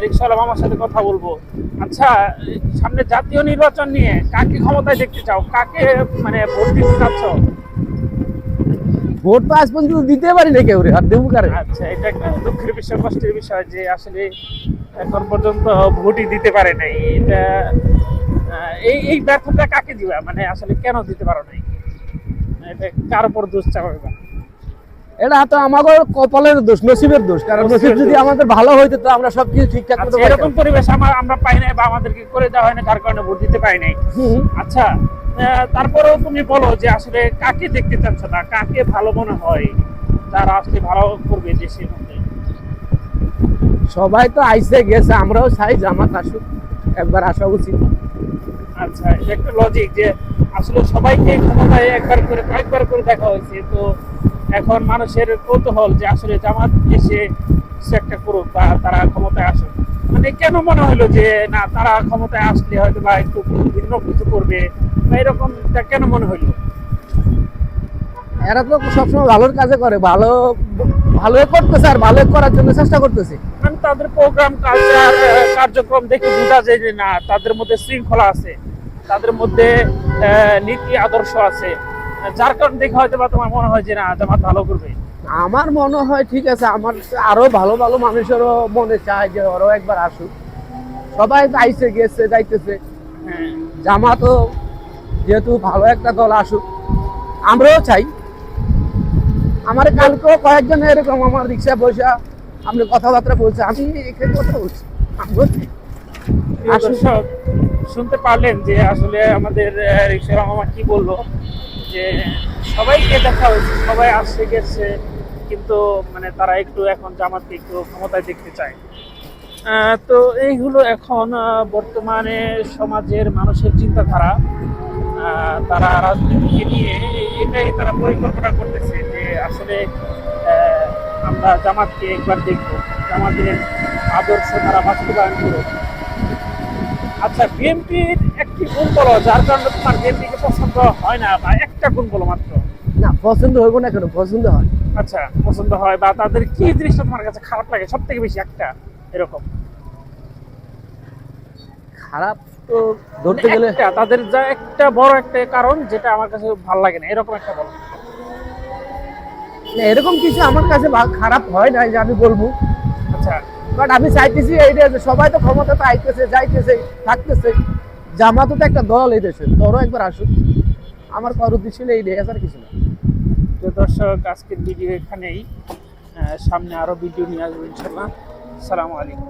রিকশাওয়ালা মামার সাথে কথা বলবো। আচ্ছা, সামনে জাতীয় নির্বাচন নিয়ে কাকে ক্ষমতায় দেখতে চাও, কাকে মানে ভোট দিতে চাচ্ছ? ভোট তো আজ পর্যন্ত দিতে পারি না কেউ রে, আর দেবো কারে? আচ্ছা, এটা একটা দুঃখের বিষয়, কষ্টের বিষয় যে আসলে এখন পর্যন্ত ভোটই দিতে পারে নাই। এটা এই এই ব্যর্থতা কাকে দিবা, মানে আসলে কেন দিতে পারো নাই? এটা কার উপর দোষ চাপাবে? এটা তো আমাদের কপালের দোষ, নসিবের দোষ। কারণ নসিব যদি আমাদের ভালো হইতো তো আমরা সবকিছু ঠিকঠাক মতো আচ্ছা, এরকম পরিবেশ আমরা পাই নাই বা আমাদেরকে করে দেওয়া হয় না, যার কারণে ভোট দিতে পাই নাই। আচ্ছা, তারপরেও তুমি বলো যে আসলে কাকে দেখতে চাচ্ছ না, কাকে ভালো মনে হয় যারা আসলে ভালো করবে দেশের মধ্যে? সবাই তো আইসে গেছে, আমরাও চাই জামাত আসুক, একবার আসা উচিত। আচ্ছা, এটা একটা লজিক যে আসলে সবাইকে ক্ষমতায় একবার করে কয়েকবার করে দেখা হয়েছে, তো এখন মানুষের কৌতূহল যে আসলে জামাত এসে কিছু একটা করুক বা তারা ক্ষমতায় আসুক। মানে কেন মনে হলো যে না, তারা ক্ষমতায় আসলে হয়তো বা একটু ভিন্ন কিছু করবে, বা এরকমটা কেন মনে হইলো? এরা তো সবসময় ভালোর কাজে করে, ভালো ভালো করতেছে আর ভালো করার জন্য চেষ্টা করতেছে। মানে তাদের প্রোগ্রাম কালচার কার্যক্রম দেখে বোঝা যায় যে না, তাদের মধ্যে শৃঙ্খলা আছে, তাদের মধ্যে নীতি আদর্শ আছে, যার কারণে দেখে হয়তো বা তোমার মনে হয় যে না, জামাত ভালো করবে। আমার মনে হয় ঠিক আছে, আমার আরো ভালো ভালো মানুষেরও মনে চায় যে ওরাও একবার আসুক। সবাই আইসে গেছে যাইতেছে, হ্যাঁ, জামাতও যেহেতু ভালো একটা দল আসুক, আমরাও চাই। আমার কালকেও কয়েকজন এরকম আমার রিক্সা বসা আপনি কথাবার্তা বলছে, আমি এখানে কথা বলছি। প্রিয় দর্শক, শুনতে পারলেন যে আসলে আমাদের রিকশা মামা কি বললো, যে সবাইকে দেখা হয়েছে, সবাই আসছে গেছে, কিন্তু মানে তারা একটু এখন জামাতকে একটু ক্ষমতায় দেখতে চায়। তো এইগুলো এখন বর্তমানে সমাজের মানুষের চিন্তাধারা। তারা রাজনীতিকে নিয়ে এটাই তারা পরিকল্পনা করতেছে যে আসলে আমরা জামাতকে একবার দেখবো, জামাতের আদর্শ তারা বাস্তবায়ন করুক। আচ্ছা, বিএনপির একটি গুণ বলো যার কারণে তোমার বিএনপিকে পছন্দ হয় না, বা একটা গুণ বলো মাত্র। না, পছন্দ হইব না কেন, পছন্দ হয়। আচ্ছা, পছন্দ হয়, বা তাদের কি জিনিসটা তোমার কাছে খারাপ লাগে সব থেকে বেশি, একটা এরকম খারাপ তো ধরতে গেলে একটা, তাদের যা একটা বড় একটা কারণ যেটা আমার কাছে ভালো লাগে না, এরকম একটা বলো। না, এরকম কিছু আমার কাছে খারাপ হয় না যে আমি বলবো। আচ্ছা, বাট আমি চাইতেছি এইটা যে সবাই তো ক্ষমতা তো আইতেছে যাইতেছে থাকতেছে, জামাতও তো একটা দল এই দেশে, তোরও একবার আসুক। আমার করার উদ্দেশ্য ছিল এই দেশ, আর কিছু না। তো দর্শক, আজকের ভিডিও এখানেই, সামনে আরো ভিডিও নিয়ে আসবো ইনশাল্লাহ। আসসালামু আলাইকুম।